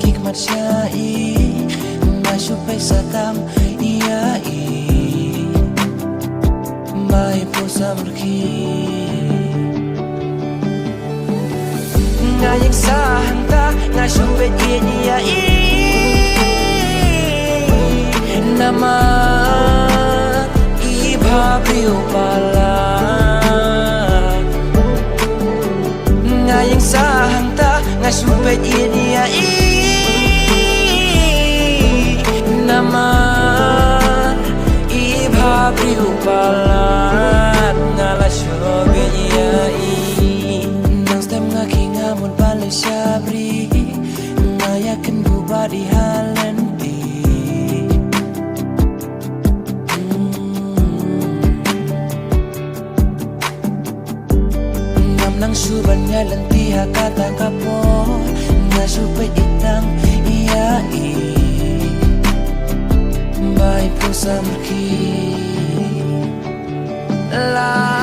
hikmat syai Masyupai satam iyai Mai pusa merki Ngayang sahanta Ngasyupai iyai Nama Ibhabriu pala Ngayang sahanta Ngasyupai iyai Nama Ibhabriu pala Ngalasyobe iyai Nang stem ngaki ngamon balik syabri Ngayakin bubar di halenti Nang subanya lentiha kata kapor Ngasupay itang iyai Baik pusa merki La